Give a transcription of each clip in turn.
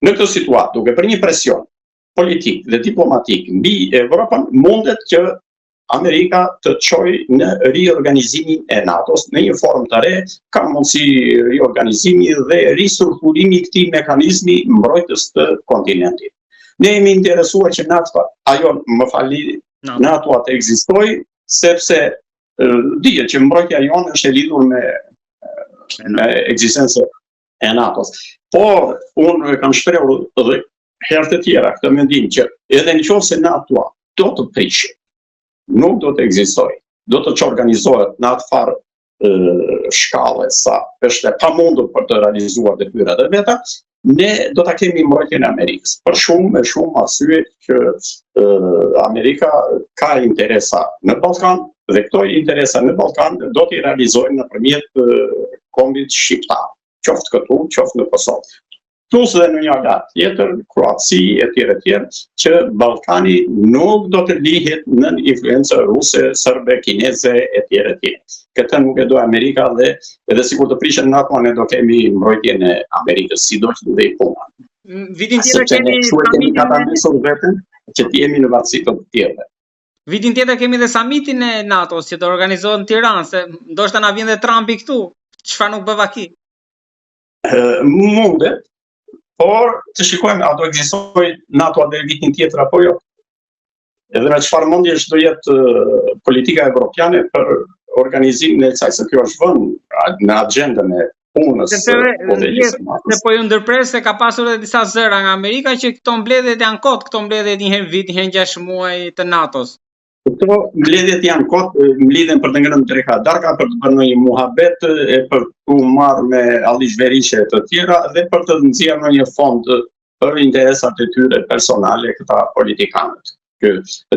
Në këtë situatë, duke për një presion politik dhe diplomatik mbi Evropën, mundet që Amerika të çojë në riorganizimin e NATO-s në një formë të re, ka mundësi riorganizimi dhe ristrukturimi i këtij mekanizmi mbrojtës të kontinentit. Ne jemi interesuar që NATO të ekzistojë, sepse dihet që mbrojtja jonë është e lidhur me ekzistencën e NATO-s. Por unë kam shprehur edhe herë të tjera këtë mendim që edhe nëse NATO do të prishë, nuk do të ekzistojë, do të organizohet në atë farë shkallë sa është e pamundur për të realizuar detyrat e veta, ne do ta kemi mbrojtjen e Amerikës. Për shumë arsye që Amerika ka interesa në Ballkan dhe këto interesa në Ballkan do t'i realizojnë nëpërmjet kombit shqiptar, qoftë këtu, qoftë në Kosovë. Plus dhe në një agat tjetër, Kroaci etj, që Ballkani nuk do të lihet në influencë ruse, serbe, kineze etj. Këtë nuk e do Amerika dhe edhe sikur të prishën NATO, ne do kemi mbrojtjen e Amerikës, sidoqë dhe i puna. Vitin tjetër kemi vetën që të jemi në varësi të tjerëve. Vitin tjetër kemi dhe samitin e NATO-s që të organizohet në Tiranë, se ndoshta na vjen dhe Trumpi këtu. Çfarë nuk bëva ki? Mundet, por të shikojmë a do ekzistojë NATO deri vitin tjetër apo jo. Edhe në çfarë mendjesh do jetë politika evropiane për organizimin e kësaj, se kjo është vënë në agjendën e punës. Se po ju ndërpres se ka pasur edhe disa zëra nga Amerika që këto mbledhjet janë kot, këto mbledhjet një herë vit, një herë 6 muaj të NATO-s. Këto mbledhjet janë kot, mblidhen për të ngrënë dreka darka, për të bërë një muhabet, për të marrë me alishverishe të tjera dhe për të nxjerrë në një fond për interesat e tyre personale këta politikanët.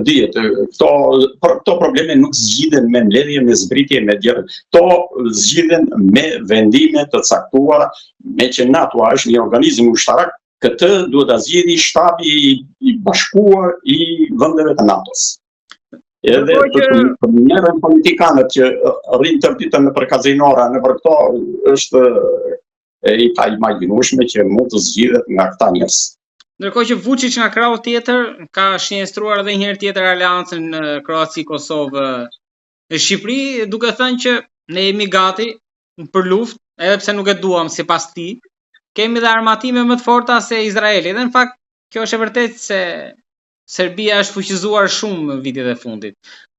Dihet, këto probleme nuk zgjidhen me mbledhje, me zbritje, me gjëra. Këto zgjidhen me vendime të caktuara, me që NATO është një organizëm ushtarak, këtë duhet ta zgjidhë shtabi i bashkuar i vendeve të NATO-s. Edhe për njerën politikanët që rrinë tërtitën në për kazinora, në për këto është i pa imagjinueshme që mund të zgjidhet nga këta njerëz. Ndërkohë që Vučić nga krau tjetër ka shënjestruar edhe një herë tjetër aleancën Kroaci-Kosovë në Shqipëri, duke thënë që ne jemi gati për luftë, edhe pse nuk e duam sipas tij. Kemi dhe armatime më të forta se Izraeli. Dhe në fakt kjo është e vërtetë se Serbia është fuqizuar shumë në vitet e fundit.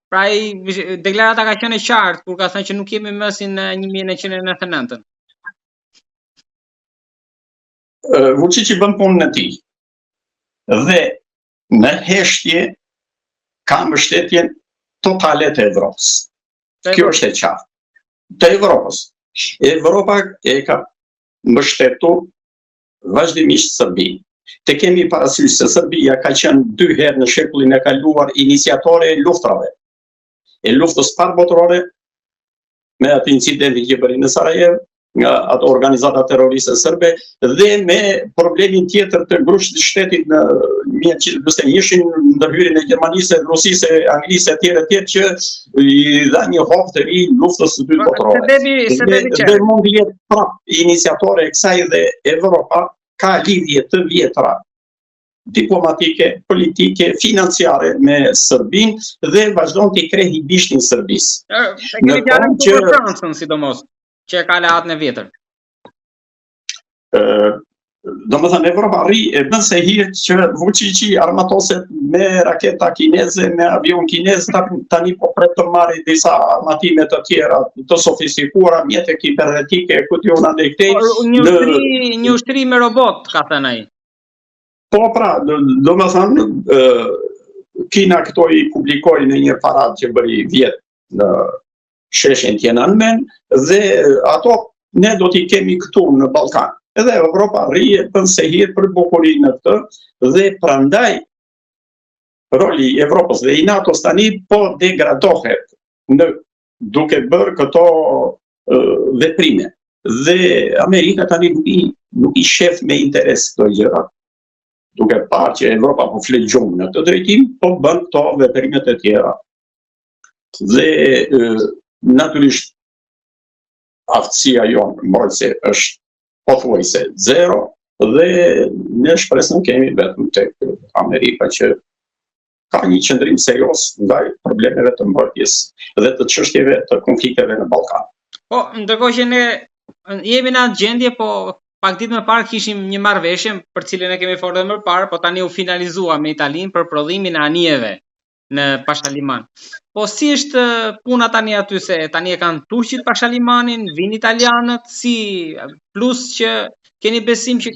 Pra deklarata ka qenë e qartë kur ka thënë që nuk jemi më si në 1999. Vučić i bën punën e tij. Dhe në heshtje ka mbështetjen totale të Evropës. Kjo është e qartë. Të Evropës. Evropa e ka mbështetur vazhdimisht Serbinë. Të kemi parasysh se Serbia ka qenë 2 herë në shekullin e kaluar iniciatore e luftrave. E luftës parabotërore me atë incidentin që bëri në Sarajevo, nga ato organizata terroriste serbe, dhe me problemin tjetër të ngrushtit të shtetit në 1941 ndërhyrjen e Gjermanisë, Rusisë, Anglisë etj. Që i dha një hovë të ri luftës së dytë botërore. Dhe mund të jetë prapë iniciatore e kësaj dhe Evropa ka lidhje të vjetra diplomatike, politike, financiare me Serbinë dhe vazhdon të krejë bishtin Serbisë. Në kohë që Francën sidomos, që ka aleatën e vjetër. Domethënë Evropa bën se hiret që Vučići armatoset me raketa kineze, me avion kinez, tani po pret të marrë disa armatime të tjera të sofistikuara, mjete kibernetike, ku diun andaj këtej. Një ushtri me robot, ka thënë ai. Po pra, domethënë Kina këto i publikoi në një parad që bëri vjet në sheshin Tiananmen dhe ato ne do t'i kemi këtu në Ballkan. Edhe Evropa rrije bën se hir për bukurinë në këtë dhe prandaj roli i Evropës dhe i NATO-s tani po degradohet duke bërë këto veprime. Dhe Amerika tani nuk i shef me interes këto gjëra, duke parë që Evropa po flet gjumë në këtë drejtim, po bën këto veprimet e tjera. Dhe natyrisht aftësia jonë mbrojtëse është pothuajse 0, Dhe ne shpresën kemi vetëm tek Amerika që ka një qëndrim serios ndaj problemeve të mbrojtjes dhe të çështjeve të konflikteve në Ballkan. Po, ndërkohë që ne jemi në atë gjendje, po pak ditë më parë kishim një marrëveshje për cilën e kemi folur më parë, po tani u finalizua me Italinë për prodhimin e anijeve në Pashaliman. Po si është puna tani aty, se tani e kanë turqit Pashalimanin, vinë italianët, si plus që keni besim që